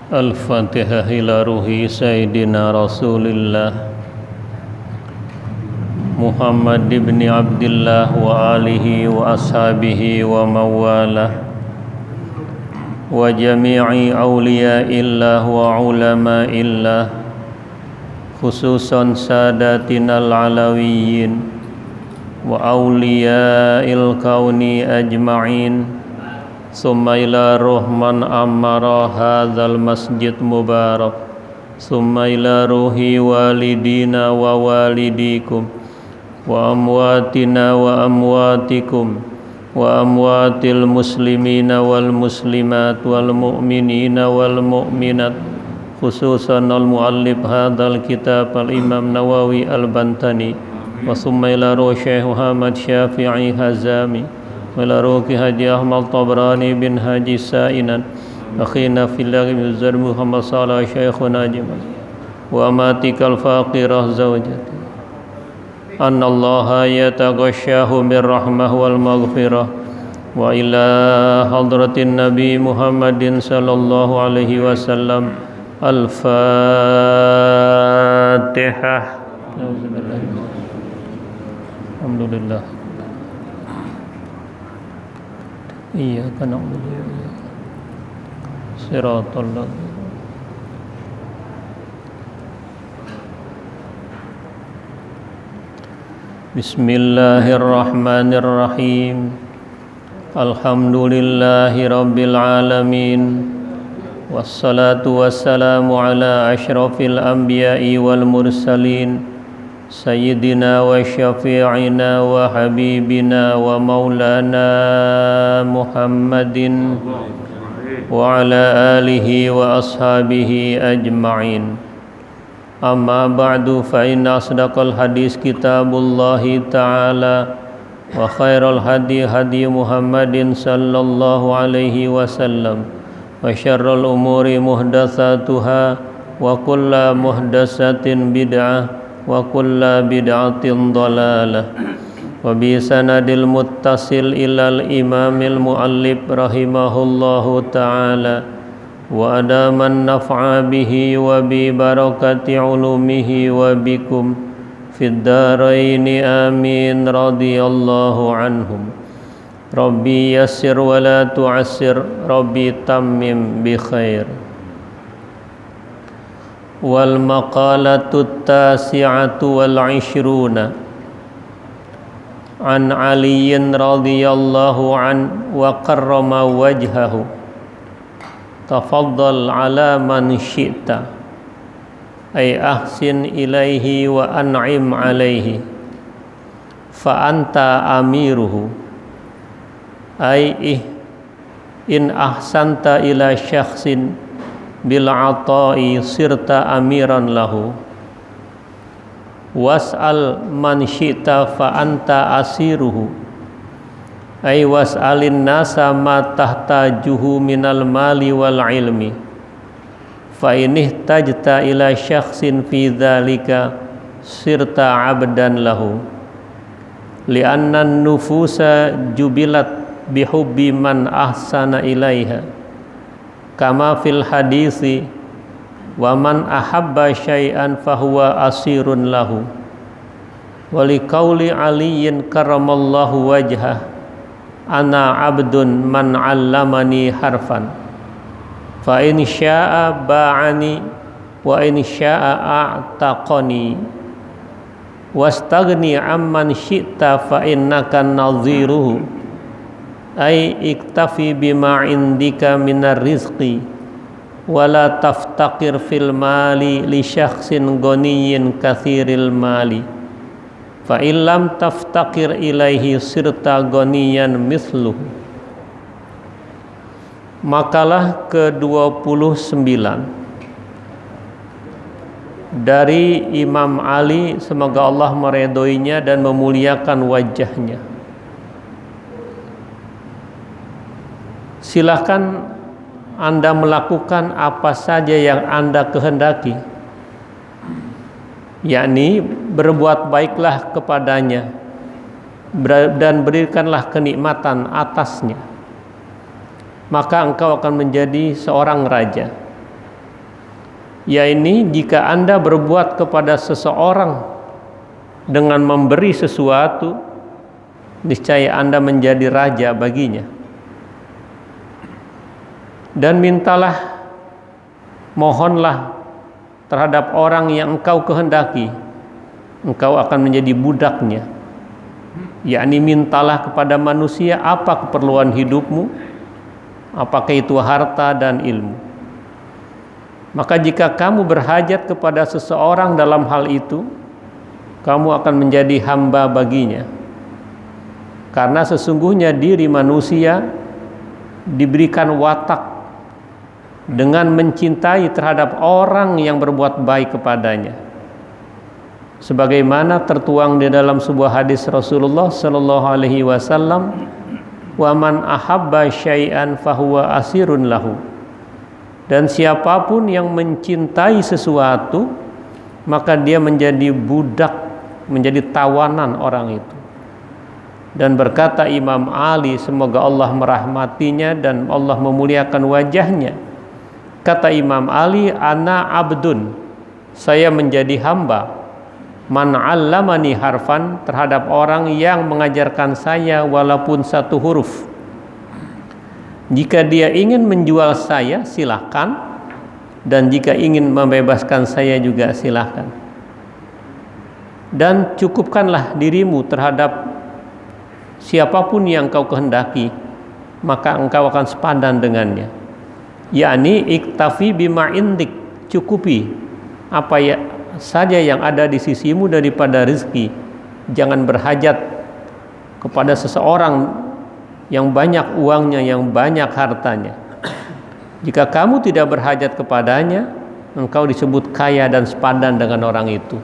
Al-Fatihah ila ruhi Sayyidina Rasulillah Muhammad ibn Abdillah wa alihi wa ashabihi wa mawalah wa jami'i awliya'illah wa ulama'illah khususan sadatinal alawiyyin wa awliya'il kauni ajma'in summa ila ruhman amara hadzal masjid mubarak summa ila ruhi walidina wa walidikum wa amwatina wa amwatikum wa amwatil muslimina wal muslimat wal mu'minina wal mu'minat khususan al muallif hadzal kitab al Imam Nawawi al-Bantani wa summa ila ruhi Syekh Muhammad Syafi'i Hazami وإلى روح حاجي أحمد طبراني بن حاجي سائنا أخينا في الله من زر محمد صالح شيخنا جمال وأماتك الفاقرة زوجتي أن الله يتغشاه بالرحمة والمغفرة وإلى حضرة النبي محمد صلى الله عليه وسلم الفاتحة الحمد لله Iyyaka na'budu wa iyyaka siratal ladzina Bismillahirrahmanirrahim Alhamdulillahi rabbil alamin wassalatu wassalamu ala asyrafil anbiya'i wal mursalin Sayyidina wa syafi'ina wa habibina wa maulana Muhammadin wa ala alihi wa ashabihi ajma'in. Amma ba'du fa inna asdaqal hadis kitabullahi ta'ala wa khairal hadi hadi Muhammadin sallallahu alaihi wasallam wa syarrul umuri muhdatsatuha wa kullu muhdatsatin bid'ah wa kullu bid'atin dhalalah wa bi sanadil muttasil ilal imamil muallif rahimahullahu ta'ala wa adaman naf'a bihi wa bi barakati ulumihi wa bikum fid dharaini amin radhiyallahu anhum rabbi yassir wa la tu'assir rabbi tammim bi khair wal maqalatu tasi'atu wal 'ishruna an aliyin radhiyallahu an wa karrama wajhahu tafaddal ala man syi'ta ay ahsin ilaihi wa an'im alaihi fa anta amiruhu ay in ahsanta ila syakhsin bil ata'i sirta amiran lahu was'al man syi'ta fa anta asiruhu ay was'alin nasa ma tahtajuhu minal mali wal ilmi fa inih tajta ila syakhsin fi dhalika sirta abdan lahu li'anna nufusa jubilat bihubbi man ahsana ilaiha kama fil hadisi wa man ahabba syai'an fahuwa asirun lahu wa liqauli aliyin karramallahu wajhah ana abdun man 'allamani harfan fa in syaa ba'ani wa in syaa a'taqani wastaghni amman syi'ta fa innaka nadhiruhu ay iktafi bima indika minar rizqi wala taftaqir fil mali li syakhsin ghaniyin kathiril mali fa illam taftaqir ilaihi sirta ghaniyan mithluhu. Makalah ke-29 dari Imam Ali, semoga Allah meridhoinya dan memuliakan wajahnya. Silakan Anda melakukan apa saja yang Anda kehendaki, yakni berbuat baiklah kepadanya dan berikanlah kenikmatan atasnya. maka engkau akan menjadi seorang raja. Yaitu jika Anda berbuat kepada seseorang dengan memberi sesuatu, niscaya Anda menjadi raja baginya. Dan mintalah, mohonlah terhadap orang yang engkau kehendaki, engkau akan menjadi budaknya. Yakni mintalah kepada manusia apa keperluan hidupmu, apakah itu harta dan ilmu. Maka jika kamu berhajat kepada seseorang dalam hal itu, kamu akan menjadi hamba baginya. Karena sesungguhnya diri manusia diberikan watak dengan mencintai terhadap orang yang berbuat baik kepadanya. Sebagaimana tertuang di dalam sebuah hadis Rasulullah sallallahu alaihi wasallam, "Wa man ahabba syai'an fahuwa asirun lahu." Dan siapapun yang mencintai sesuatu, maka dia menjadi budak, menjadi tawanan orang itu. Dan berkata Imam Ali, semoga Allah merahmatinya dan Allah memuliakan wajahnya, kata Imam Ali, "Ana abdun," saya menjadi hamba, "man 'allamani harfan," terhadap orang yang mengajarkan saya walaupun satu huruf. Jika dia ingin menjual saya, silahkan, dan jika ingin membebaskan saya juga silahkan. Dan cukupkanlah dirimu terhadap siapapun yang kau kehendaki, maka engkau akan sepadan dengannya. Yakni iktafi bima indik, cukupi apa ya saja yang ada di sisimu daripada rezeki. Jangan berhajat kepada seseorang yang banyak uangnya, yang banyak hartanya. Jika kamu tidak berhajat kepadanya, engkau disebut kaya dan sepadan dengan orang itu.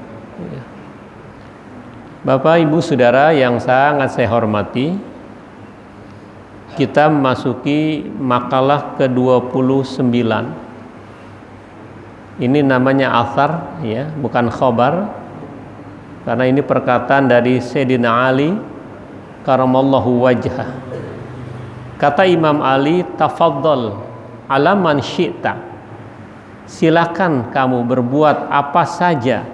Bapak, Ibu, Saudara yang sangat saya hormati, kita memasuki makalah ke-29. Ini namanya athar, ya, bukan khobar, karena ini perkataan dari Sayyidina Ali karamallahu wajhah. Kata Imam Ali, "Tafaddal ala man syi'ta." Silakan kamu berbuat apa saja,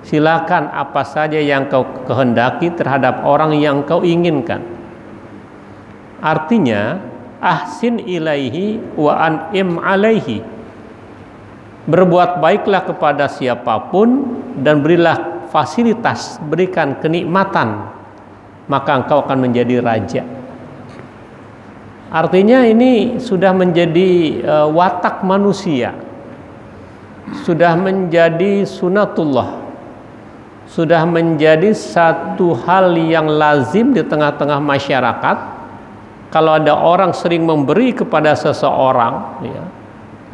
silakan apa saja yang kau kehendaki terhadap orang yang kau inginkan. Artinya, ahsin ilaihi wa an'im alaihi. Berbuat baiklah kepada siapapun dan berilah fasilitas, berikan kenikmatan, maka engkau akan menjadi raja. Artinya ini sudah menjadi watak manusia, sudah menjadi sunatullah, sudah menjadi satu hal yang lazim di tengah-tengah masyarakat. Kalau ada orang sering memberi kepada seseorang, ya,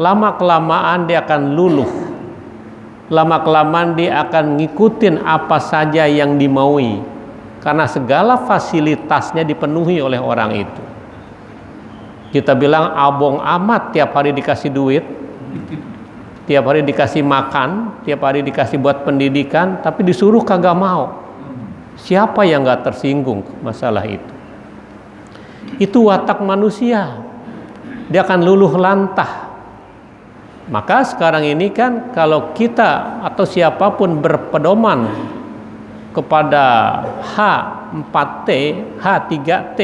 lama-kelamaan dia akan luluh, lama-kelamaan dia akan ngikutin apa saja yang dimaui, karena segala fasilitasnya dipenuhi oleh orang itu. Kita bilang abong amat, tiap hari dikasih duit, tiap hari dikasih makan, tiap hari dikasih buat pendidikan, tapi disuruh kagak mau. Siapa yang gak tersinggung masalah itu? Itu watak manusia, dia akan luluh lantah. Maka sekarang ini kan kalau kita atau siapapun berpedoman kepada H4T, H3T,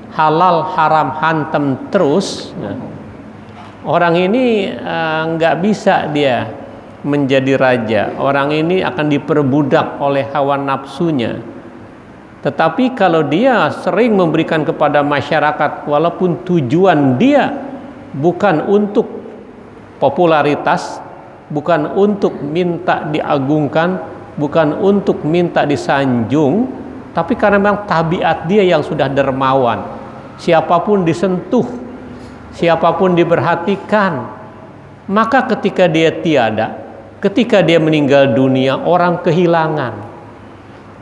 halal haram hantem terus, nah, orang ini nggak bisa dia menjadi raja. Orang ini akan diperbudak oleh hawa nafsunya. Tetapi kalau dia sering memberikan kepada masyarakat, walaupun tujuan dia bukan untuk popularitas, bukan untuk minta diagungkan, bukan untuk minta disanjung, tapi karena memang tabiat dia yang sudah dermawan. Siapapun disentuh, siapapun diperhatikan, maka ketika dia tiada, ketika dia meninggal dunia, orang kehilangan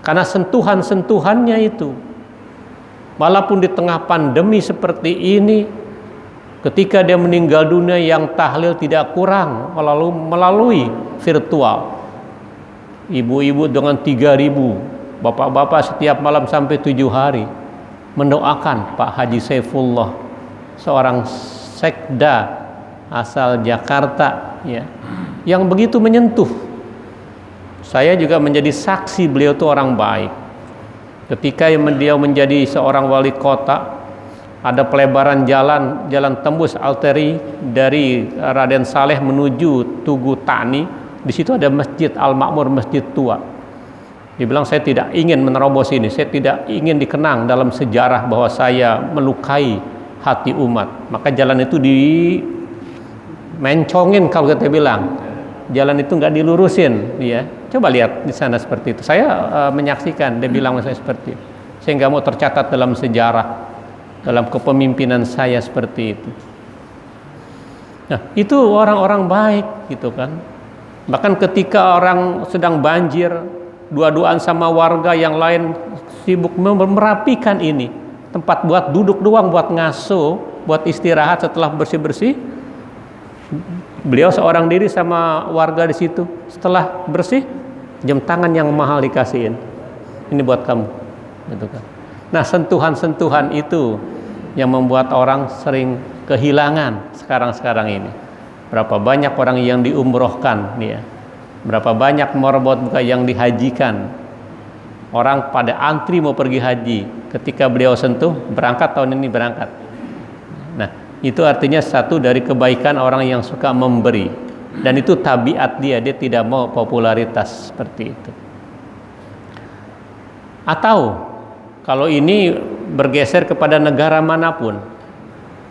karena sentuhan-sentuhannya itu. Walaupun di tengah pandemi seperti ini, ketika dia meninggal dunia, yang tahlil tidak kurang melalui virtual. Ibu-ibu dengan 3.000, bapak-bapak setiap malam sampai 7 hari mendoakan Pak Haji Saifullah seorang sekda asal Jakarta, ya, yang begitu menyentuh. Saya juga menjadi saksi beliau itu orang baik. Ketika dia menjadi seorang wali kota, ada pelebaran jalan tembus arteri dari Raden Saleh menuju Tugu Tani. Di situ ada Masjid Al-Makmur, masjid tua. Dia bilang, saya tidak ingin menerobos ini, saya tidak ingin dikenang dalam sejarah bahwa saya melukai hati umat. Maka jalan itu dimencongin, kalau kita bilang. Jalan itu nggak dilurusin, ya. Coba lihat di sana seperti itu. Saya menyaksikan, dia bilang saya seperti itu. Saya nggak mau tercatat dalam sejarah, dalam kepemimpinan saya seperti itu. Nah, itu orang-orang baik, gitu kan. Bahkan ketika orang sedang banjir, dua-duaan sama warga yang lain sibuk merapikan ini, tempat buat duduk doang, buat ngaso, buat istirahat setelah bersih-bersih. Beliau seorang diri sama warga di situ. Setelah bersih, jam tangan yang mahal dikasihin. Ini buat kamu, gitu kan. Nah, sentuhan-sentuhan itu yang membuat orang sering kehilangan sekarang ini. Berapa banyak orang yang diumrohkan, ya. Berapa banyak morbot yang dihajikan. Orang pada antri mau pergi haji. Ketika beliau sentuh, berangkat tahun ini berangkat. Nah, itu artinya satu dari kebaikan orang yang suka memberi, dan itu tabiat dia tidak mau popularitas seperti itu. Atau kalau ini bergeser kepada negara manapun,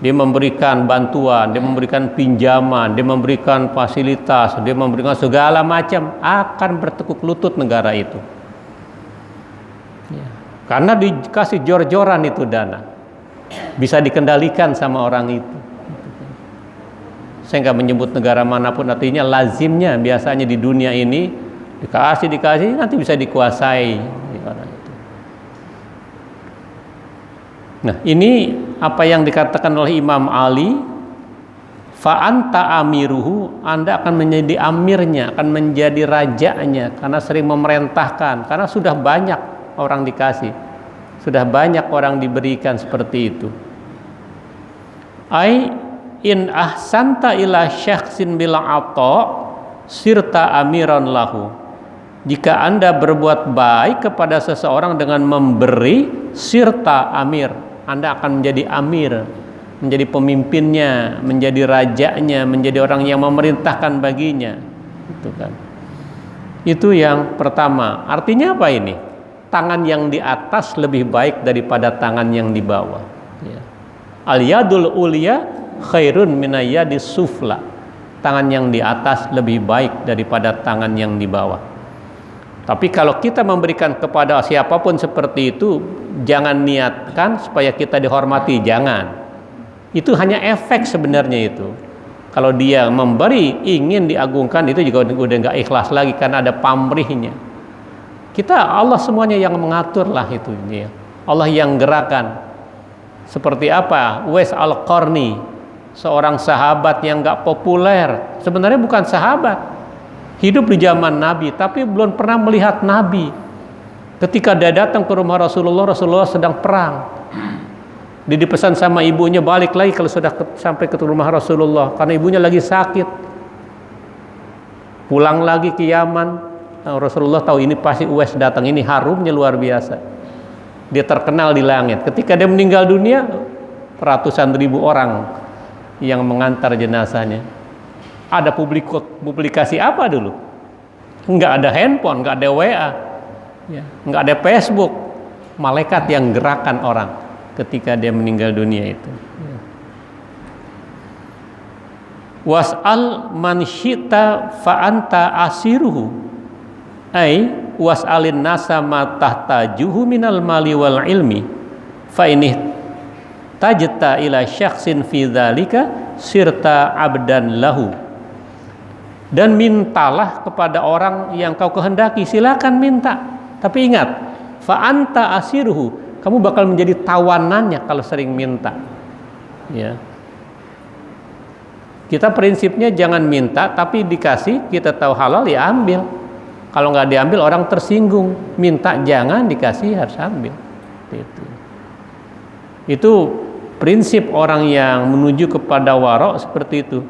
dia memberikan bantuan, dia memberikan pinjaman, dia memberikan fasilitas, dia memberikan segala macam, akan bertekuk lutut negara itu, ya. Karena dikasih jor-joran itu dana, bisa dikendalikan sama orang itu. Saya nggak menyebut negara manapun, artinya lazimnya biasanya di dunia ini dikasih nanti bisa dikuasai orang itu. Nah, ini apa yang dikatakan oleh Imam Ali, fa anta amiruhu, Anda akan menjadi amirnya, akan menjadi rajanya, karena sering memerintahkan, karena sudah banyak orang dikasih, sudah banyak orang diberikan seperti itu. Ai in ahsanta ila syakhsin bil ata sirta amiran lahu. Jika Anda berbuat baik kepada seseorang dengan memberi, sirta amir, Anda akan menjadi amir, menjadi pemimpinnya, menjadi rajanya, menjadi orang yang memerintahkan baginya. Itu kan. Itu yang pertama. Artinya apa ini? Tangan yang di atas lebih baik daripada tangan yang di bawah, ya. Al-yadul ulya khairun minayadis sufla. Tangan yang di atas lebih baik daripada tangan yang di bawah. Tapi kalau kita memberikan kepada siapapun seperti itu, jangan niatkan supaya kita dihormati, jangan. Itu hanya efek sebenarnya itu. Kalau dia memberi ingin diagungkan, itu juga udah nggak ikhlas lagi karena ada pamrihnya. Kita, Allah semuanya yang mengatur lah itu, ya. Allah yang gerakan. Seperti apa? Uwais Al-Qarni, seorang sahabat yang gak populer, sebenarnya bukan sahabat, hidup di zaman Nabi tapi belum pernah melihat Nabi. Ketika dia datang ke rumah Rasulullah, Rasulullah sedang perang. Dia dipesan sama ibunya balik lagi kalau sudah sampai ke rumah Rasulullah, karena ibunya lagi sakit. Pulang lagi ke Yaman. Nah, Rasulullah tahu ini pasti Uwais datang, ini harumnya luar biasa. Dia terkenal di langit. Ketika dia meninggal dunia, ratusan ribu orang yang mengantar jenazahnya. Ada publikasi apa dulu? Nggak ada handphone, nggak ada WA, ya, nggak ada Facebook. Malaikat yang gerakan orang ketika dia meninggal dunia itu. Was'al man syi'ta fa anta asiruhu. Ai was'alin nasa ma tahtajuhu minal mali wal ilmi fa inih tajta ila syakhsin fi dzalika sirta abdan lahu. Dan mintalah kepada orang yang kau kehendaki, silakan minta, tapi ingat, fa anta asiruhu, kamu bakal menjadi tawanannya kalau sering minta, ya. Kita prinsipnya jangan minta tapi dikasih, kita tahu halal ya ambil. Kalau nggak diambil orang tersinggung. Minta jangan, dikasih harus ambil. Itu prinsip orang yang menuju kepada warok seperti itu.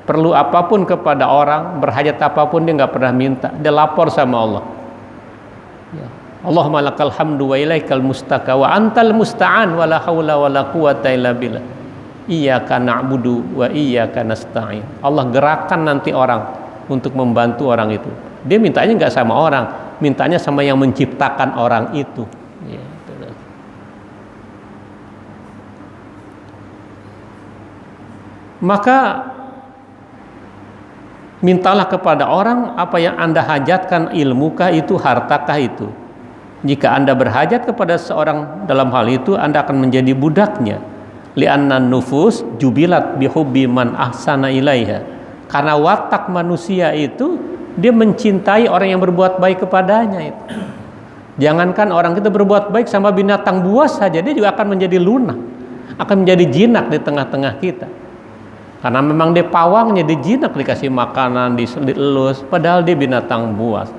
Perlu apapun kepada orang, berhajat apapun dia nggak pernah minta, dia lapor sama Allah. Ya. Allahumma lakal hamdu wa ilaikal mustaka wa antal musta'an wa la haula wa la quwata illa billah. Iyyaka na'budu wa iyyaka nasta'in. Allah gerakan nanti orang untuk membantu orang itu. Dia mintanya nggak sama orang, mintanya sama yang menciptakan orang itu. Ya, maka mintalah kepada orang apa yang Anda hajatkan, ilmukah itu, hartakah itu. Jika Anda berhajat kepada seorang dalam hal itu, Anda akan menjadi budaknya. Li'anna nufus jubilat bihubbi man ahsana ilaiha. Karena watak manusia itu, dia mencintai orang yang berbuat baik kepadanya itu. Jangankan orang kita berbuat baik sama binatang buas saja, dia juga akan menjadi lunak, akan menjadi jinak di tengah-tengah kita. Karena memang dia pawangnya, dia jinak, dikasih makanan, dielus, padahal dia binatang buas.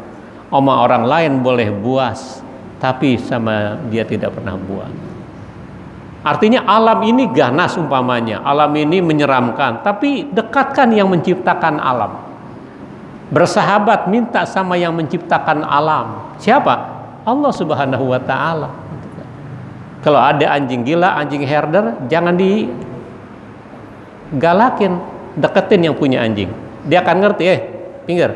Oma orang lain boleh buas, tapi sama dia tidak pernah buas. Artinya alam ini ganas umpamanya, alam ini menyeramkan, tapi dekatkan yang menciptakan alam. Bersahabat, minta sama yang menciptakan alam. Siapa? Allah Subhanahu wa ta'ala. Kalau ada anjing gila, anjing herder, jangan digalakin, deketin yang punya anjing. Dia akan ngerti, pinggir.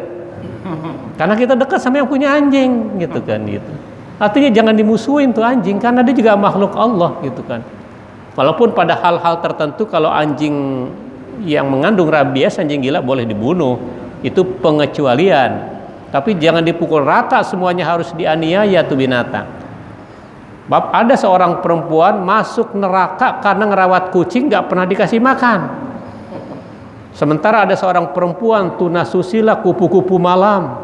Karena kita dekat sama yang punya anjing, gitu kan, gitu. Artinya jangan dimusuhin tuh anjing, karena dia juga makhluk Allah, gitu kan. Walaupun pada hal-hal tertentu kalau anjing yang mengandung rabies, anjing gila boleh dibunuh, itu pengecualian. Tapi jangan dipukul rata semuanya harus dianiaya tuh binatang. Bab ada seorang perempuan masuk neraka karena ngerawat kucing nggak pernah dikasih makan. Sementara ada seorang perempuan tunasusila kupu-kupu malam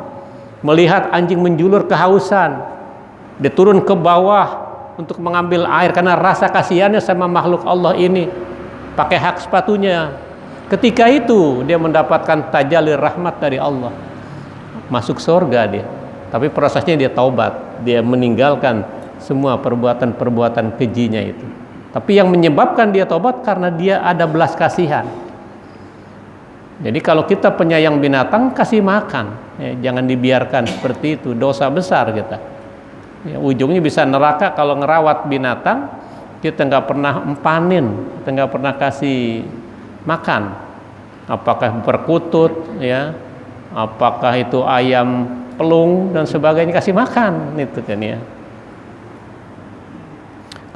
melihat anjing menjulur kehausan, dia turun ke bawah untuk mengambil air karena rasa kasihannya sama makhluk Allah ini, pakai hak sepatunya. Ketika itu dia mendapatkan tajalli rahmat dari Allah, masuk surga dia. Tapi prosesnya dia taubat, dia meninggalkan semua perbuatan-perbuatan kejinya itu. Tapi yang menyebabkan dia taubat karena dia ada belas kasihan. Jadi kalau kita penyayang binatang, kasih makan, jangan dibiarkan seperti itu, dosa besar kita. Ya, ujungnya bisa neraka kalau ngerawat binatang, kita nggak pernah empanin, kita nggak pernah kasih makan. Apakah perkutut, ya, apakah itu ayam pelung dan sebagainya, kasih makan, itu kan ya.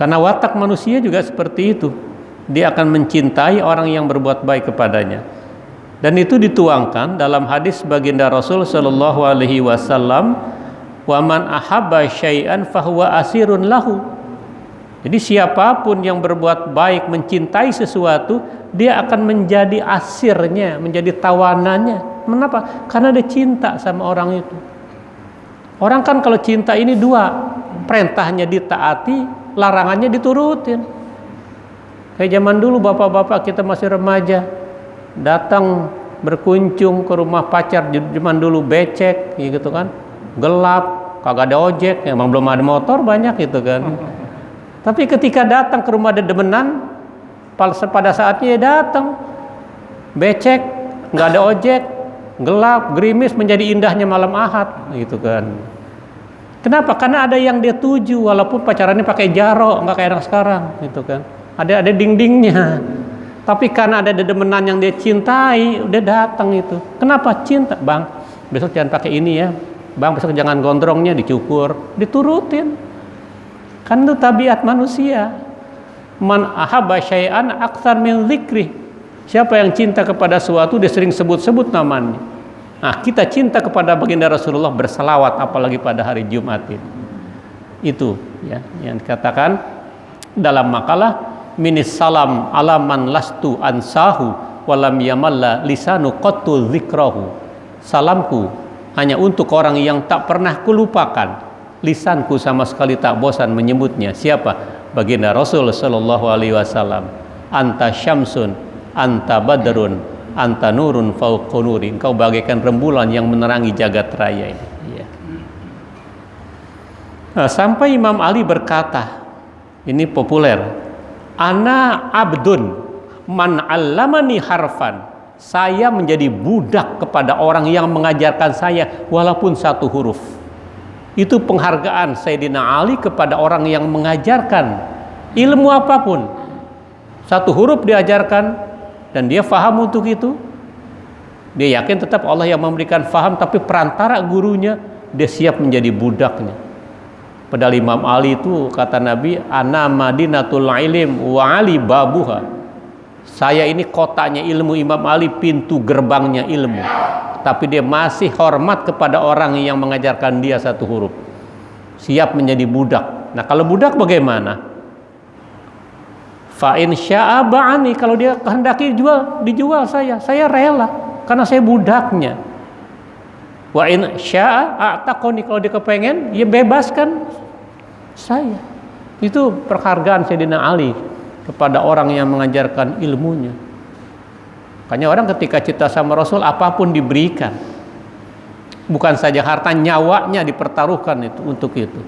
Karena watak manusia juga seperti itu, dia akan mencintai orang yang berbuat baik kepadanya. Dan itu dituangkan dalam hadis baginda Rasul Shallallahu Alaihi Wasallam, wa man ahabba syai'an fahuwa asirun lahu. Jadi siapapun yang berbuat baik, mencintai sesuatu, dia akan menjadi asirnya, menjadi tawanannya. Kenapa? Karena dia cinta sama orang itu. Orang kan kalau cinta ini dua, perintahnya ditaati, larangannya diturutin. Kayak zaman dulu bapak-bapak kita masih remaja, datang berkunjung ke rumah pacar, zaman dulu becek, gitu kan, gelap, kagak ada ojek, emang belum ada motor banyak gitu kan. Tapi ketika datang ke rumah dedemenan, pada saatnya ya datang, becek, nggak ada ojek, gelap, gerimis, menjadi indahnya malam Ahad, gitu kan. Kenapa? Karena ada yang dia tuju, walaupun pacarannya pakai jarok, nggak kayak anak sekarang, gitu kan. Ada dindingnya. Tapi karena ada dedemenan yang dia cintai, udah datang itu. Kenapa? Cinta, bang. Besok jangan pakai ini ya. Bang, besok jangan gondrongnya dicukur, diturutin. Kan itu tabiat manusia. Man ahabba syai'an aktsar min dzikri. Siapa yang cinta kepada sesuatu, dia sering sebut-sebut namanya. Nah, kita cinta kepada baginda Rasulullah, berselawat apalagi pada hari Jumat ini. Itu ya yang dikatakan dalam makalah minis salam alaman lastu ansahu walam yamalla lisanu qattu dzikrahu. Salamku hanya untuk orang yang tak pernah kulupakan, lisanku sama sekali tak bosan menyebutnya. Siapa? Baginda Rasul sallallahu alaihi wasallam. Anta syamsun, anta badrun, anta nurun fauqa nuri. Engkau bagaikan rembulan yang menerangi jagat raya ini. Ya. Nah, sampai Imam Ali berkata, ini populer, Ana abdun man 'allamani harfan. Saya menjadi budak kepada orang yang mengajarkan saya walaupun satu huruf. Itu penghargaan Sayyidina Ali kepada orang yang mengajarkan ilmu apapun. Satu huruf diajarkan dan dia faham untuk itu. Dia yakin tetap Allah yang memberikan faham, tapi perantara gurunya dia siap menjadi budaknya. Padahal Imam Ali itu kata Nabi, ana madinatul ilim wa ali babuha. Saya ini kotanya ilmu, Imam Ali pintu gerbangnya ilmu. Tapi dia masih hormat kepada orang yang mengajarkan dia satu huruf. Siap menjadi budak. Nah, kalau budak bagaimana? Fa in syaa ba'ani, kalau dia kehendaki dijual saya rela karena saya budaknya. Wa in syaa a'taqoni, kalau dia kepengen ya bebaskan saya. Itu penghargaan Sayyidina Ali kepada orang yang mengajarkan ilmunya. Makanya orang ketika cinta sama Rasul apapun diberikan. Bukan saja harta, nyawanya dipertaruhkan itu untuk itu.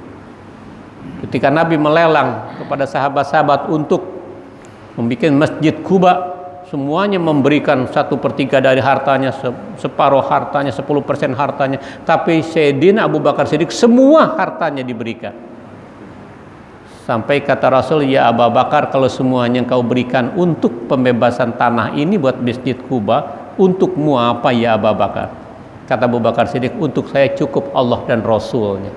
Ketika Nabi melelang kepada sahabat-sahabat untuk membuat Masjid Quba, semuanya memberikan 1/3 dari hartanya, separuh hartanya, 10% hartanya. Tapi Sayyidina Abu Bakar Siddiq semua hartanya diberikan. Sampai kata Rasul, ya Abu Bakar, kalau semuanya engkau berikan untuk pembebasan tanah ini buat Masjid Quba, untukmu apa ya Abu Bakar? Kata Abu Bakar Siddiq, untuk saya cukup Allah dan Rasulnya.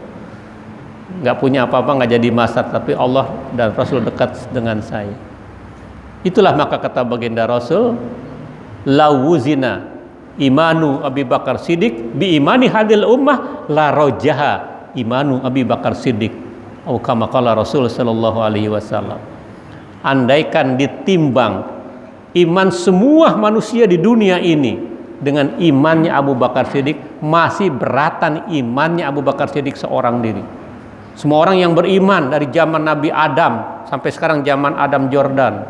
Nggak punya apa-apa, nggak jadi masalah, tapi Allah dan Rasul dekat dengan saya. Itulah maka kata baginda Rasul, lawuzina imanu Abu Bakar Siddiq bi imani hadil ummah la rojaha imanu Abu Bakar Siddiq. Atau kama qala Rasul sallallahu alaihi wasallam. Andaikan ditimbang iman semua manusia di dunia ini dengan imannya Abu Bakar Siddiq, masih beratan imannya Abu Bakar Siddiq seorang diri. Semua orang yang beriman dari zaman Nabi Adam sampai sekarang zaman Adam Jordan,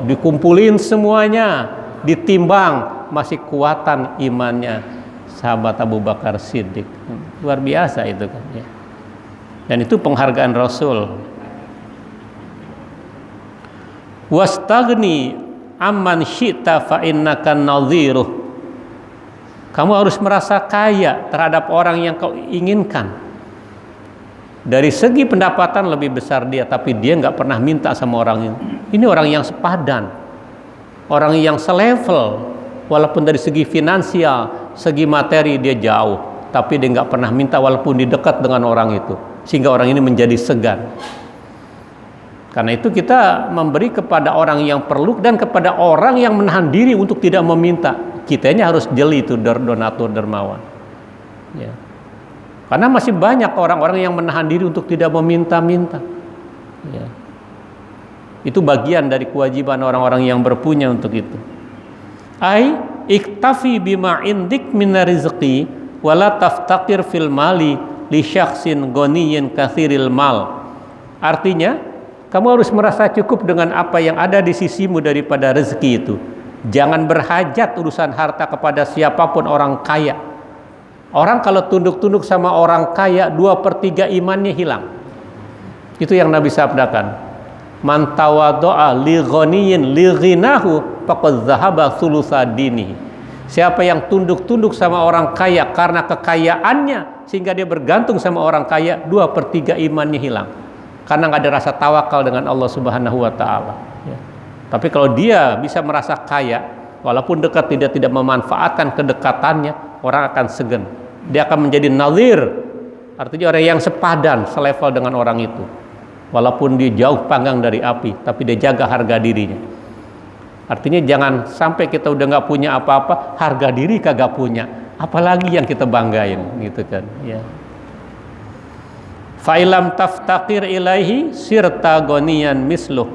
dikumpulin semuanya, ditimbang, masih kuatan imannya sahabat Abu Bakar Siddiq. Luar biasa itu kan ya. Dan itu penghargaan Rasul. Wastagni amman syi'ta fa innaka nadhiruh. Kamu harus merasa kaya terhadap orang yang kau inginkan. Dari segi pendapatan lebih besar dia, tapi dia nggak pernah minta sama orang ini. Ini orang yang sepadan, orang yang selevel, walaupun dari segi finansial, segi materi dia jauh, tapi dia nggak pernah minta walaupun di dekat dengan orang itu, sehingga orang ini menjadi segan. Karena itu kita memberi kepada orang yang perlu dan kepada orang yang menahan diri untuk tidak meminta. Kitanya harus jeli itu donatur dermawan. Ya. Karena masih banyak orang-orang yang menahan diri untuk tidak meminta-minta. Ya. Itu bagian dari kewajiban orang-orang yang berpunya untuk itu. Ai iktafi bima indik min rizqi wala taftaqir fil mali li syakhsin ghaniyin katsiril mal. Artinya, kamu harus merasa cukup dengan apa yang ada di sisimu daripada rezeki itu. Jangan berhajat urusan harta kepada siapapun orang kaya. Orang kalau tunduk-tunduk sama orang kaya, 2/3 imannya hilang. Itu yang Nabi sabdakan. Man tawaddo'a li ghaniyin li ghinahu faqad dhahaba thulutsa dinihi. Siapa yang tunduk-tunduk sama orang kaya karena kekayaannya sehingga dia bergantung sama orang kaya, 2/3 imannya hilang. Karena nggak ada rasa tawakal dengan Allah Subhanahu wa taala. Ya. Tapi kalau dia bisa merasa kaya, walaupun dekat tidak memanfaatkan kedekatannya, orang akan segan. Dia akan menjadi nazir, artinya orang yang sepadan, selevel dengan orang itu. Walaupun dia jauh panggang dari api, tapi dia jaga harga dirinya. Artinya jangan sampai kita udah nggak punya apa-apa, harga diri kagak punya, apalagi yang kita banggain, gitu kan? Ya. Fa'ilam taftaqir ilaihi sirta goniyan misluh.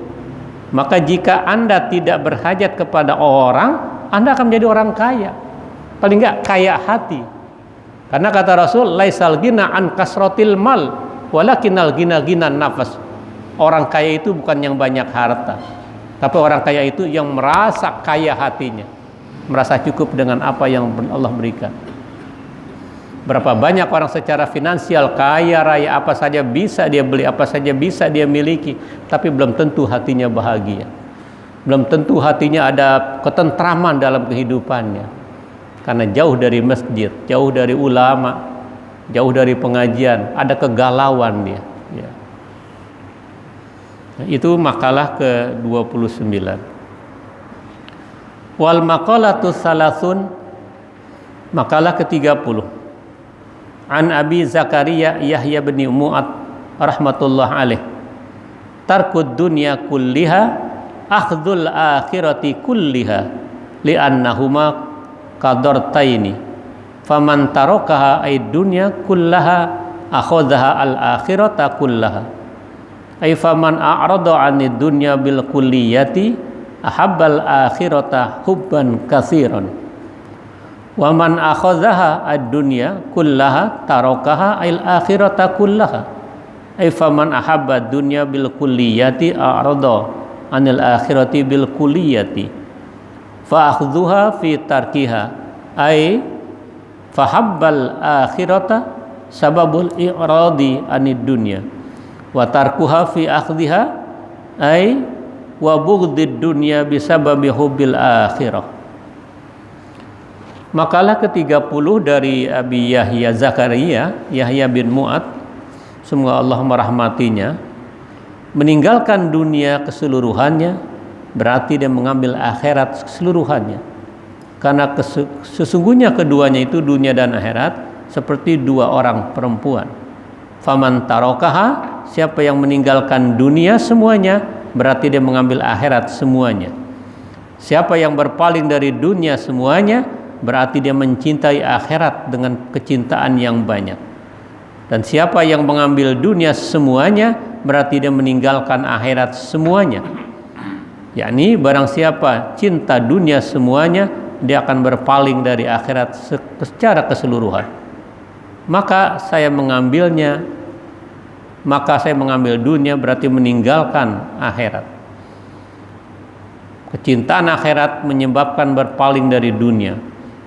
Maka jika Anda tidak berhajat kepada orang, Anda akan menjadi orang kaya. Paling enggak kaya hati. Karena kata Rasul, laisal ghina an kasratil mal, walakinal ghina ghinan nafas. Orang kaya itu bukan yang banyak harta, tapi orang kaya itu yang merasa kaya hatinya, merasa cukup dengan apa yang Allah berikan. Berapa banyak orang secara finansial kaya raya, apa saja bisa dia beli, apa saja bisa dia miliki, tapi belum tentu hatinya bahagia. Belum tentu hatinya ada ketentraman dalam kehidupannya. Karena jauh dari masjid, jauh dari ulama, jauh dari pengajian, ada kegalauan dia. Ya. Itu makalah ke-29. Wal maqalatu salasun, makalah ke-30. An Abi Zakaria Yahya bin Mu'ad rahmatullah alaih. Tarkud dunya kulliha akhdhul akhirati kulliha li'annahuma qadartaini. Faman tarakaha ay dunya kullaha akhadhaha al akhirata kullaha. Ay faman a'rada 'anid dunya bil kulliyati ahabbal akhirata hubban katsiran. Wa man akhadhaha ad-dunya kullaha tarakaha al akhirata kullaha. Ay faman ahabba ad-dunya bil kulliyati a'rada 'anil akhirati bil kulliyati. Fa akhdhuha fi tarkiha ay fahabbal akhirata sababul i'radi 'anid dunya. Wa tarkuha fi akhdhiha ay wa bughdid dunya bisababi hubbil akhirah. Makalah ke-30 dari Abi Yahya Zakaria Yahya bin Mu'ad, semoga Allah merahmatinya. Meninggalkan dunia keseluruhannya berarti dia mengambil akhirat keseluruhannya. Karena sesungguhnya keduanya itu, dunia dan akhirat, seperti dua orang perempuan. Faman tarakaha, siapa yang meninggalkan dunia semuanya berarti dia mengambil akhirat semuanya. Siapa yang berpaling dari dunia semuanya berarti dia mencintai akhirat dengan kecintaan yang banyak. Dan siapa yang mengambil dunia semuanya berarti dia meninggalkan akhirat semuanya. Yakni barang siapa cinta dunia semuanya, dia akan berpaling dari akhirat secara keseluruhan. Maka saya mengambil dunia berarti meninggalkan akhirat. Kecintaan akhirat menyebabkan berpaling dari dunia.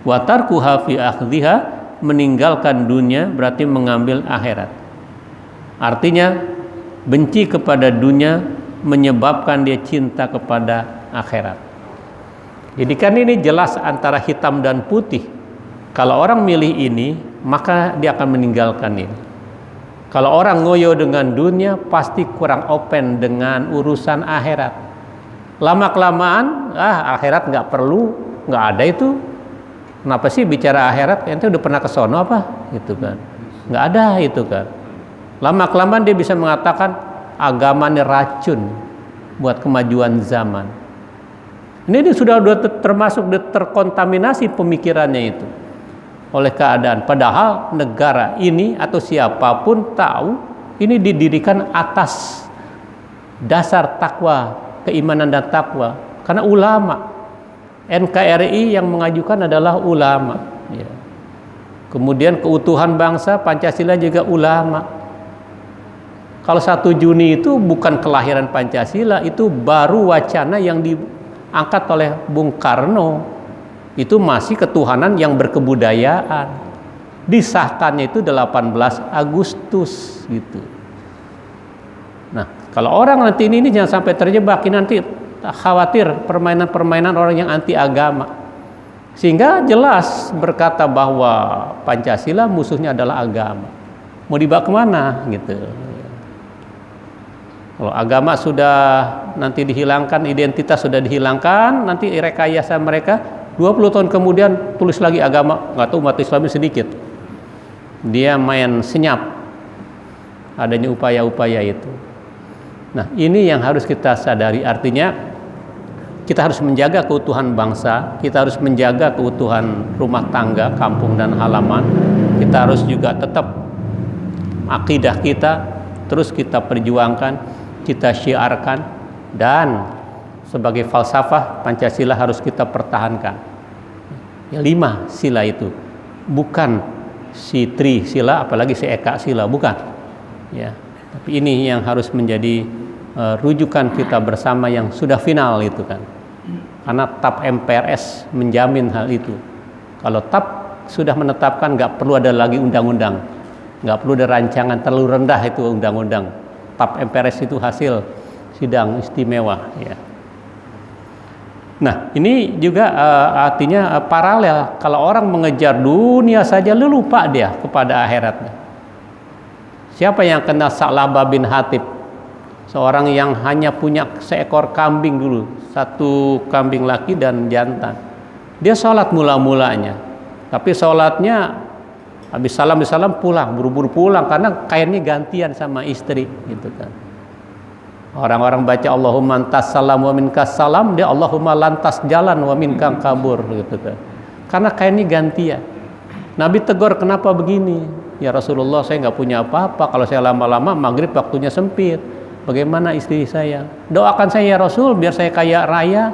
Wa tarkuha fi akhdhiha, meninggalkan dunia berarti mengambil akhirat. Artinya benci kepada dunia menyebabkan dia cinta kepada akhirat. Jadi kan ini jelas antara hitam dan putih. Kalau orang milih ini, maka dia akan meninggalkan ini. Kalau orang ngoyo dengan dunia, pasti kurang open dengan urusan akhirat. Lama-kelamaan, akhirat nggak perlu, nggak ada itu. Kenapa sih bicara akhirat? Ente udah pernah ke sono apa? Gitu kan. Nggak ada itu kan. Lama-kelamaan dia bisa mengatakan agama ini racun buat kemajuan zaman. Ini sudah termasuk terkontaminasi pemikirannya itu oleh keadaan. Padahal negara ini atau siapapun tahu ini didirikan atas dasar takwa, keimanan dan takwa. Karena ulama, NKRI yang mengajukan adalah ulama. Ya. Kemudian keutuhan bangsa Pancasila juga ulama. Kalau 1 Juni itu bukan kelahiran Pancasila, itu baru wacana yang diangkat oleh Bung Karno. Itu masih ketuhanan yang berkebudayaan. Disahkannya itu 18 Agustus gitu. Nah, kalau orang nanti ini jangan sampai terjebak, ini nanti khawatir permainan-permainan orang yang anti agama. Sehingga jelas berkata bahwa Pancasila musuhnya adalah agama. Mau dibawa kemana gitu. Kalau agama sudah nanti dihilangkan, identitas sudah dihilangkan, nanti rekayasa mereka 20 tahun kemudian tulis lagi agama, nggak tahu umat Islam sedikit. Dia main senyap adanya upaya-upaya itu. Nah, ini yang harus kita sadari, artinya kita harus menjaga keutuhan bangsa, kita harus menjaga keutuhan rumah tangga, kampung dan halaman. Kita harus juga tetap akidah kita terus kita perjuangkan, kita syiarkan, dan sebagai falsafah Pancasila harus kita pertahankan. Ya, 5 sila itu, bukan si Tri sila, apalagi si Eka sila, bukan. Ya, tapi ini yang harus menjadi rujukan kita bersama yang sudah final itu kan. Karena TAP MPRS menjamin hal itu. Kalau TAP sudah menetapkan nggak perlu ada lagi undang-undang, nggak perlu ada rancangan, terlalu rendah itu undang-undang. TAP MPRS itu hasil sidang istimewa ya. Nah ini juga artinya paralel. Kalau orang mengejar dunia saja lupa dia kepada akhiratnya. Siapa yang kenal Sa'labah bin Hatib? Seorang yang hanya punya seekor kambing dulu, satu kambing laki dan jantan. Dia sholat mula-mulanya, tapi sholatnya habis salam pulang, buru-buru pulang karena kainnya gantian sama istri gitu kan. Orang-orang baca Allahumma antas salam wa minkas salam, dia Allahumma lantas jalan wa minkang kabur gitu kan. Karena kainnya gantian. Nabi tegur, kenapa begini? Ya Rasulullah, saya nggak punya apa-apa. Kalau saya lama-lama maghrib waktunya sempit. Bagaimana istri saya? Doakan saya ya Rasul, biar saya kaya raya,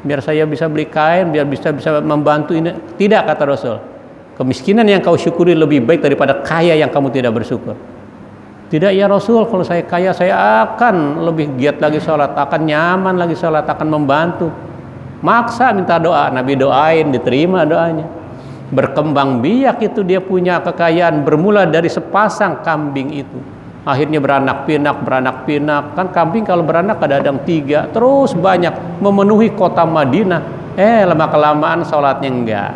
biar saya bisa beli kain, biar bisa membantu ini. Tidak, kata Rasul. Kemiskinan yang kau syukuri lebih baik daripada kaya yang kamu tidak bersyukur. Tidak ya Rasul, kalau saya kaya saya akan lebih giat lagi sholat, akan nyaman lagi sholat, akan membantu. Maksa minta doa, Nabi doain, diterima doanya. Berkembang biak itu dia punya kekayaan, bermula dari sepasang kambing itu. Akhirnya beranak pinak, kan kambing kalau beranak kadang-kadang 3, terus banyak, memenuhi kota Madinah. Lama-kelamaan sholatnya enggak,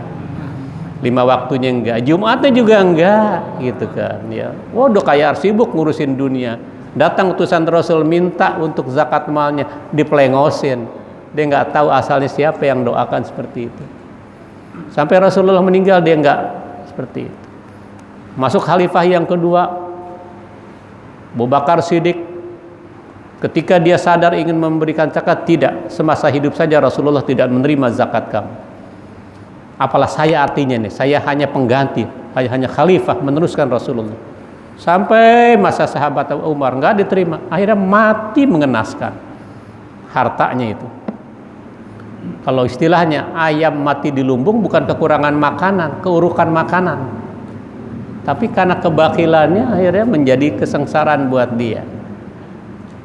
5 waktunya enggak, Jumatnya juga enggak gitu kan ya. Udah kayak sibuk ngurusin dunia. Datang utusan Rasul minta untuk zakat malnya, diplengosin. Dia enggak tahu asalnya siapa yang doakan seperti itu. Sampai Rasulullah meninggal dia enggak seperti itu. Masuk khalifah yang kedua, Abu Bakar Siddiq, ketika dia sadar ingin memberikan zakat, tidak, semasa hidup saja Rasulullah tidak menerima zakat kamu. Apalah saya artinya nih, saya hanya pengganti, saya hanya khalifah meneruskan Rasulullah. Sampai masa sahabat Umar nggak diterima, akhirnya mati mengenaskan hartanya itu. Kalau istilahnya ayam mati di lumbung bukan kekurangan makanan, keurukan makanan, tapi karena kebakilannya akhirnya menjadi kesengsaraan buat dia.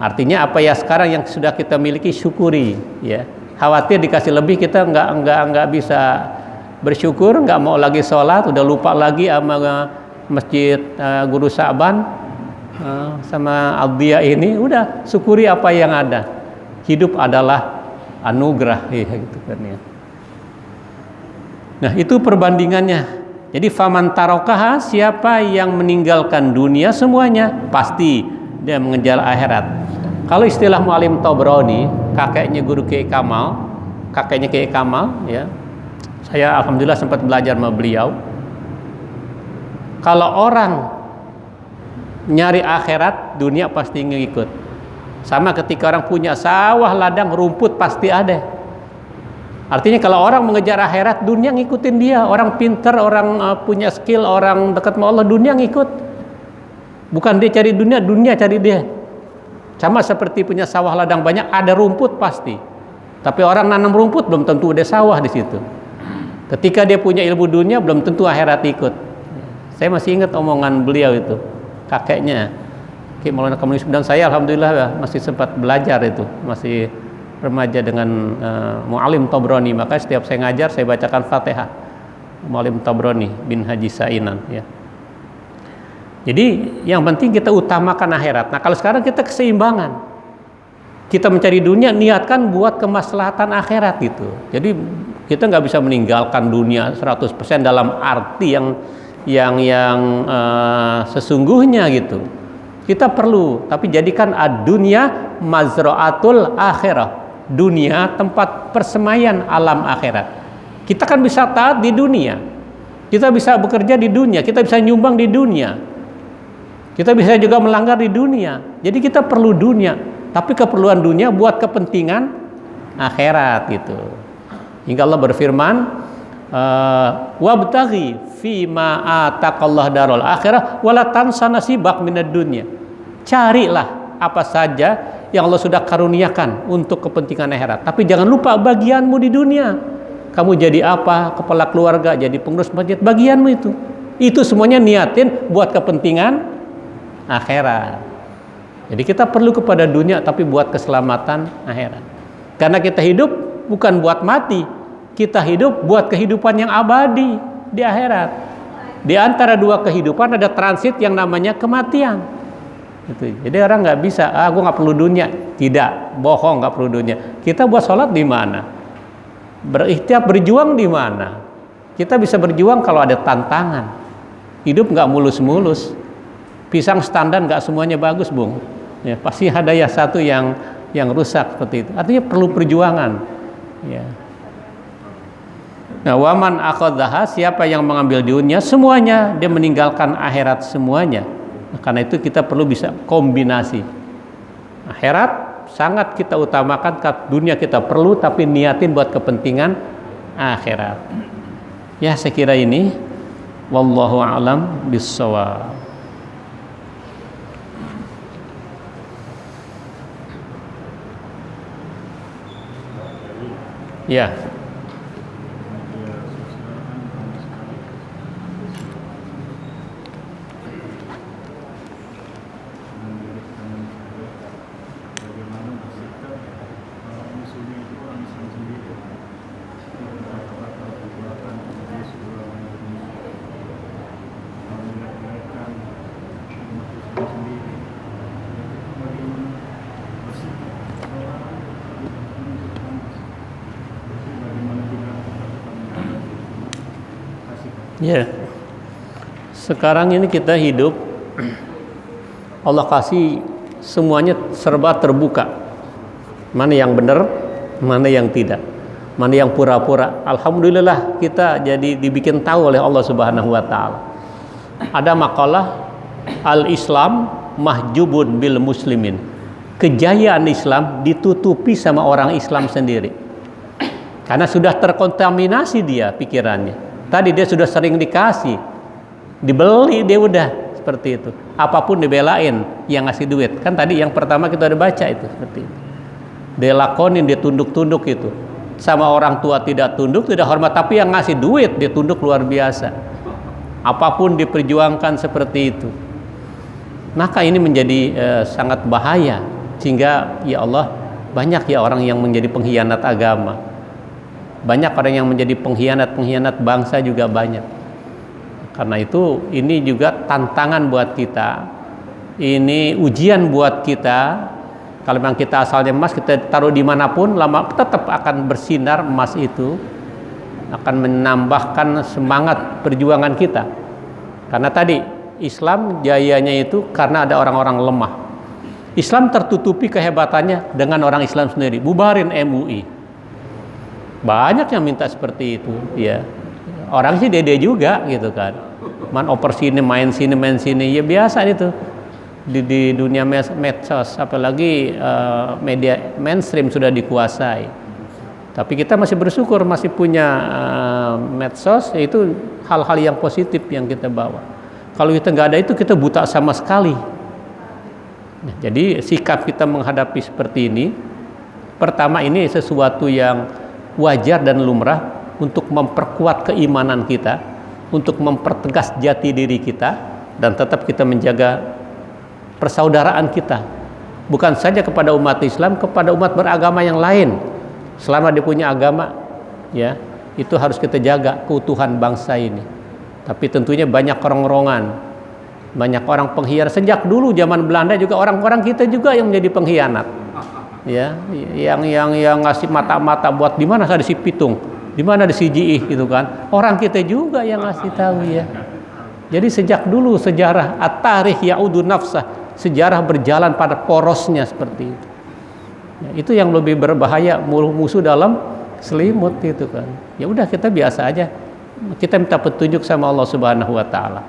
Artinya apa ya sekarang yang sudah kita miliki syukuri ya. Khawatir dikasih lebih kita nggak bisa bersyukur, nggak mau lagi sholat, udah lupa lagi sama masjid Guru Sa'ban sama Al-Diya ini. Udah syukuri apa yang ada. Hidup adalah anugerah ya, gitu kan ya. Nah itu perbandingannya. Jadi faman tarokaha, siapa yang meninggalkan dunia semuanya pasti dia mengejar akhirat. Kalau istilah Mu'allim Tabrani, kakeknya Guru Kiai Kamal, kakeknya Kiai Kamal ya. Saya alhamdulillah sempat belajar sama beliau. Kalau orang nyari akhirat, dunia pasti ngikut. Sama ketika orang punya sawah, ladang, rumput pasti ada. Artinya kalau orang mengejar akhirat, dunia ngikutin dia. Orang pintar, orang punya skill, orang dekat sama Allah, dunia ngikut. Bukan dia cari dunia, dunia cari dia. Sama seperti punya sawah, ladang banyak, ada rumput pasti. Tapi orang nanam rumput belum tentu ada sawah di situ. Ketika dia punya ilmu dunia, belum tentu akhirat ikut. Saya masih ingat omongan beliau itu, kakeknya Ki Maulana Komunis, dan saya alhamdulillah ya, masih sempat belajar itu, masih remaja dengan Mu'allim Tabrani. Maka setiap saya ngajar, saya bacakan Fatihah Mu'allim Tabrani bin Haji Sa'inan ya. Jadi yang penting kita utamakan akhirat. Nah kalau sekarang kita keseimbangan, kita mencari dunia, niatkan buat kemaslahatan akhirat gitu. Jadi kita nggak bisa meninggalkan dunia 100% dalam arti yang sesungguhnya gitu. Kita perlu, tapi jadikan ad-dunya mazra'atul akhirah. Dunia tempat persemaian alam akhirat. Kita kan bisa taat di dunia, kita bisa bekerja di dunia, kita bisa nyumbang di dunia, kita bisa juga melanggar di dunia. Jadi kita perlu dunia, tapi keperluan dunia buat kepentingan akhirat gitu. Hingga Allah berfirman, wabtaghi fima ataqallahu darul akhirah wala tansa nasibak minad dunya. Carilah apa saja yang Allah sudah karuniakan untuk kepentingan akhirat, tapi jangan lupa bagianmu di dunia. Kamu jadi apa? Kepala keluarga, jadi pengurus masjid, bagianmu itu semuanya niatin buat kepentingan akhirat. Jadi kita perlu kepada dunia tapi buat keselamatan akhirat. Karena kita hidup bukan buat mati, kita hidup buat kehidupan yang abadi. di akhirat. Di antara dua kehidupan ada transit yang namanya kematian. Gitu. Jadi orang nggak bisa, gue nggak perlu dunia. Tidak, bohong, nggak perlu dunia. Kita buat sholat di mana? Berikhtiar berjuang di mana? Kita bisa berjuang kalau ada tantangan. Hidup nggak mulus-mulus. Pisang standar nggak semuanya bagus, Bung. Ya, pasti ada ya satu yang rusak seperti itu. Artinya perlu perjuangan. Ya. Nah, waman akhadhaha, siapa yang mengambil dunia semuanya, dia meninggalkan akhirat semuanya. Nah, karena itu kita perlu bisa kombinasi. Akhirat sangat kita utamakan, dunia kita perlu tapi niatin buat kepentingan akhirat. Ya, saya kira ini wallahu a'lam bissawab. Ya. Ya, sekarang ini kita hidup, Allah kasih semuanya serba terbuka. Mana yang benar, mana yang tidak, mana yang pura-pura. Alhamdulillah kita jadi dibikin tahu oleh Allah Subhanahu Wa Taala. Ada makalah Al-Islam mahjubun bil muslimin. Kejayaan Islam ditutupi sama orang Islam sendiri, karena sudah terkontaminasi dia pikirannya. Tadi dia sudah sering dikasih, dibeli, dia udah seperti itu. Apapun dibelain yang ngasih duit. Kan tadi yang pertama kita udah baca itu seperti itu. Dia lakonin, dia tunduk-tunduk itu. Sama orang tua tidak tunduk, tidak hormat, tapi yang ngasih duit dia tunduk luar biasa. Apapun diperjuangkan seperti itu. Maka ini menjadi sangat bahaya, sehingga ya Allah, banyak ya orang yang menjadi pengkhianat agama. Banyak orang yang menjadi pengkhianat bangsa juga banyak. Karena itu ini juga tantangan buat kita. Ini ujian buat kita. Kalau memang kita asalnya emas, kita taruh dimanapun, lama tetap akan bersinar emas itu. Akan menambahkan semangat perjuangan kita. Karena tadi Islam jayanya itu karena ada orang-orang lemah. Islam tertutupi kehebatannya dengan orang Islam sendiri. Bubarin MUI. Banyak yang minta seperti itu, ya. Orang sih dede juga gitu kan. Man oper sini, main sini, ya biasa itu. Di dunia medsos, apalagi media mainstream sudah dikuasai. Tapi kita masih bersyukur masih punya medsos, itu hal-hal yang positif yang kita bawa. Kalau kita nggak ada itu, kita buta sama sekali. Nah, jadi sikap kita menghadapi seperti ini, pertama ini sesuatu yang wajar dan lumrah untuk memperkuat keimanan kita, untuk mempertegas jati diri kita, dan tetap kita menjaga persaudaraan kita, bukan saja kepada umat Islam, kepada umat beragama yang lain. Selama dia punya agama, ya, itu harus kita jaga keutuhan bangsa ini. Tapi tentunya banyak rong-rongan, banyak orang pengkhianat. Sejak dulu zaman Belanda juga orang-orang kita juga yang menjadi pengkhianat. Ya, yang ngasih mata-mata buat di mana ada si Pitung, di mana ada si Jiih gitu kan. Orang kita juga yang ngasih tahu ya. Jadi sejak dulu sejarah at-tarikh ya'udu nafsah, sejarah berjalan pada porosnya seperti itu. Ya, itu yang lebih berbahaya, musuh dalam selimut itu kan. Ya udah kita biasa aja. Kita minta petunjuk sama Allah Subhanahu Wa Taala.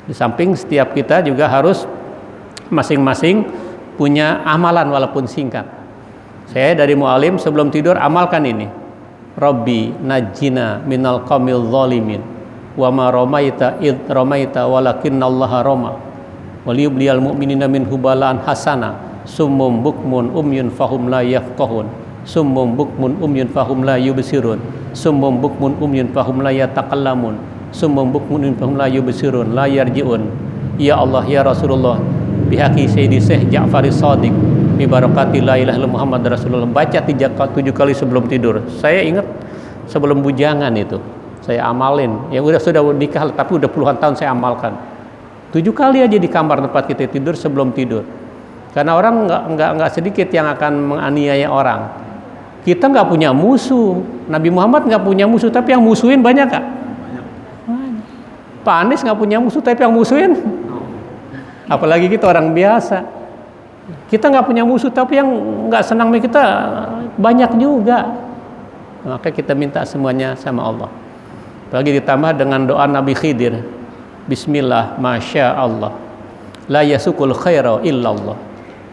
Di samping setiap kita juga harus masing-masing punya amalan walaupun singkat. Saya dari mu'alim sebelum tidur amalkan ini. Rabbi najjina minal qaumil zalimin wa ma ramaita id ramaita walakinnallaha rama waliyubliyal mu'minina minhu balaan hasana summum bukmun umyun fahum la yafqahun summum bukmun umyun fahum la yubsirun summum bukmun umyun fahum la yataqallamun summum bukmun umyun fahum la yubsirun la yarji'un. Ya Allah, ya Rasulullah, bihaqi Sayyidi Syekh Ja'far Shadiq bi barakati la ilaha illallah Muhammad Rasulullah, baca 7 kali sebelum tidur. Saya ingat sebelum bujangan itu saya amalin. Ya sudah nikah tapi udah puluhan tahun saya amalkan. 7 kali aja di kamar tempat kita tidur sebelum tidur. Karena orang nggak sedikit yang akan menganiaya orang. Kita nggak punya musuh. Nabi Muhammad nggak punya musuh, tapi yang musuhin banyak Kak? Banyak. Pak Anies nggak punya musuh, tapi yang musuhin. Apalagi kita orang biasa. Kita nggak punya musuh, tapi yang nggak senang sama kita banyak juga. Maka kita minta semuanya sama Allah. Apalagi ditambah dengan doa Nabi Khidir. Bismillah, masya Allah. La yasukul khaira illallah.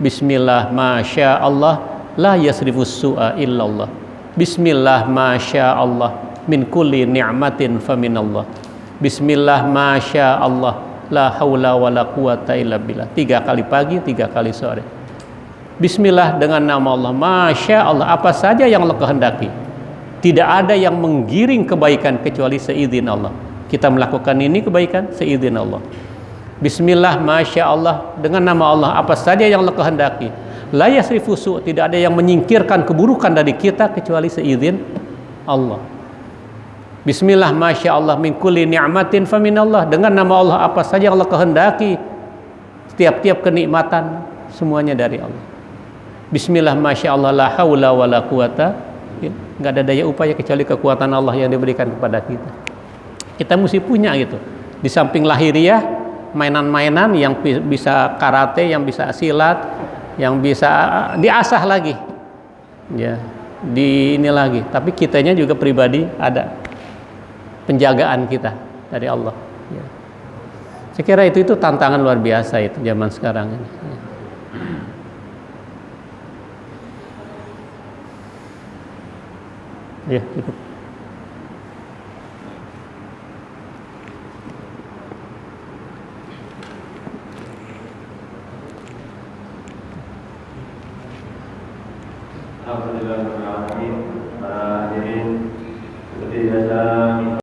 Bismillah, masya Allah. La yasrifus su'a illallah. Bismillah, masya Allah. Min kulli ni'matin faminallah. Bismillah, masya Allah. La haula wa la quwata illa billah. 3 kali pagi, 3 kali sore. Bismillah dengan nama Allah. Masya Allah, apa saja yang Allah kehendaki. Tidak ada yang menggiring kebaikan kecuali seizin Allah. Kita melakukan ini kebaikan seizin Allah. Bismillah, masya Allah, dengan nama Allah, apa saja yang Allah kehendaki. La yasrifu su', tidak ada yang menyingkirkan keburukan dari kita kecuali seizin Allah. Bismillah, masya Allah, min kulli ni'matin faminallah, dengan nama Allah, apa saja yang Allah kehendaki. Setiap kenikmatan semuanya dari Allah. Bismillah, masya Allah, la haula wa la quwata, nggak ada daya upaya kecuali kekuatan Allah yang diberikan kepada kita. Kita mesti punya gitu. Di samping lahiriah, mainan-mainan yang bisa karate, yang bisa silat, yang bisa diasah lagi, ya, di ini lagi. Tapi kitanya juga pribadi ada penjagaan kita dari Allah. Ya. Saya kira itu tantangan luar biasa itu zaman sekarang ini. Ya, cukup. Alhamdulillah, para hadirin seperti biasa